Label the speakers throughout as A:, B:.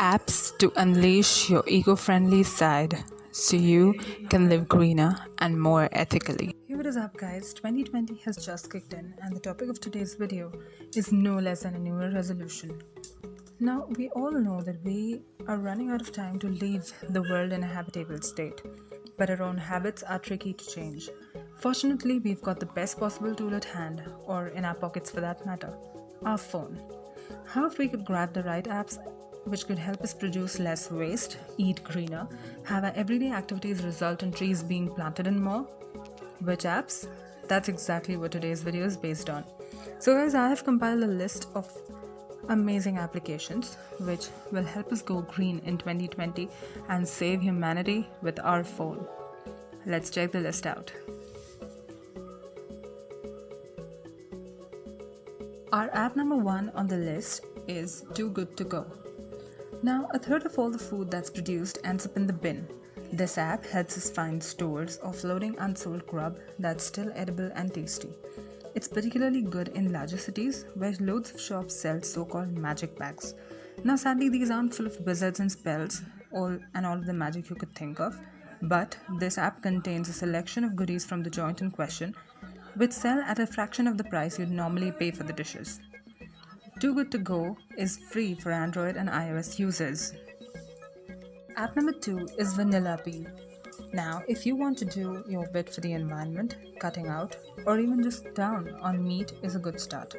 A: Apps to unleash your eco-friendly side so you can live greener and more ethically. Hey, what is up guys? 2020 has just kicked in and the topic of today's video is no less than a New Year resolution. Now, we all know that we are running out of time to leave the world in a habitable state, but our own habits are tricky to change. Fortunately, we've got the best possible tool at hand, or in our pockets for that matter, our phone. How if we could grab the right apps which could help us produce less waste, eat greener, have our everyday activities result in trees being planted and more? Which apps? That's exactly what today's video is based on. So guys, I have compiled a list of amazing applications which will help us go green in 2020 and save humanity with our phone. Let's check the list out. Our app number 1 on the list is Too Good To Go. Now, a third of all the food that's produced ends up in the bin. This app helps us find stores offloading unsold grub that's still edible and tasty. It's particularly good in larger cities where loads of shops sell so-called magic bags. Now, sadly, these aren't full of wizards and spells all of the magic you could think of, but this app contains a selection of goodies from the joint in question, which sell at a fraction of the price you'd normally pay for the dishes. Too Good To Go is free for Android and iOS users. App number 2 is Vanellope. Now, if you want to do your bit for the environment, cutting out, or even just down on meat is a good start.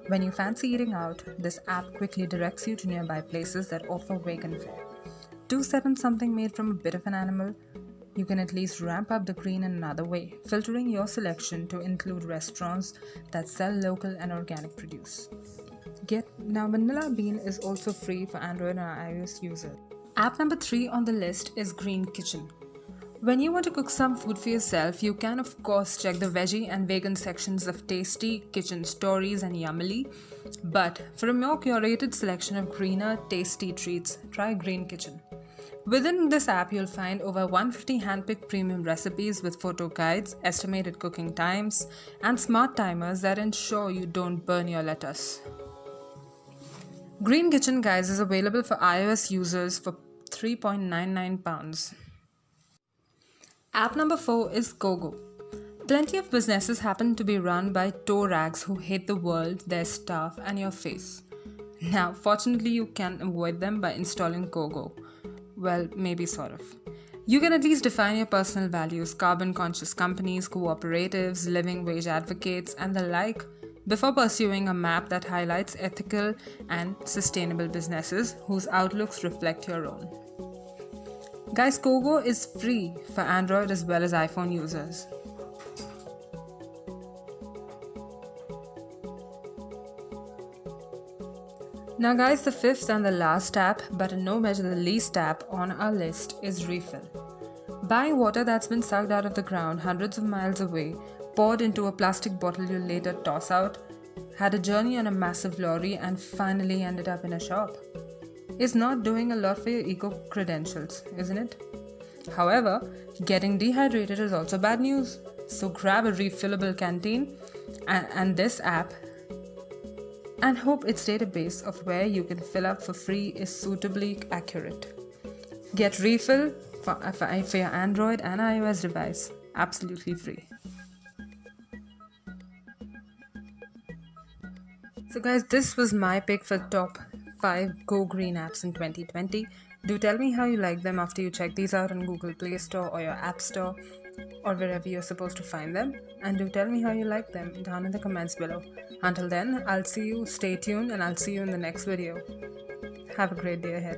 A: When you fancy eating out, this app quickly directs you to nearby places that offer vegan fare. Do set something made from a bit of an animal. You can at least ramp up the green in another way, filtering your selection to include restaurants that sell local and organic produce. Now, Vanilla Bean is also free for Android and iOS users. App number 3 on the list is Green Kitchen. When you want to cook some food for yourself, you can of course check the veggie and vegan sections of Tasty, Kitchen Stories and Yummily. But for a more curated selection of greener, tasty treats, try Green Kitchen. Within this app, you'll find over 150 handpicked premium recipes with photo guides, estimated cooking times, and smart timers that ensure you don't burn your lettuce. Green Kitchen, guys, is available for iOS users for £3.99. App number 4 is Gogo. Plenty of businesses happen to be run by tow rags who hate the world, their staff, and your face. Now, fortunately, you can avoid them by installing Gogo. Well, maybe sort of. You can at least define your personal values, carbon-conscious companies, cooperatives, living wage advocates, and the like, before pursuing a map that highlights ethical and sustainable businesses whose outlooks reflect your own. Guys, Gogo is free for Android as well as iPhone users. Now guys, the fifth and the last app, but in no measure the least app on our list is Refill. Buying water that's been sucked out of the ground hundreds of miles away, poured into a plastic bottle you later toss out, had a journey on a massive lorry and finally ended up in a shop. Is not doing a lot for your eco credentials, isn't it? However, getting dehydrated is also bad news. So grab a refillable canteen and this app and hope its database of where you can fill up for free is suitably accurate. Get Refill for your Android and iOS device, absolutely free. So guys, this was my pick for top 5 Go Green apps in 2020. Do tell me how you like them after you check these out on Google Play Store or your App Store or wherever you're supposed to find them. And do tell me how you like them down in the comments below. Until then, I'll see you, stay tuned, and I'll see you in the next video. Have a great day ahead.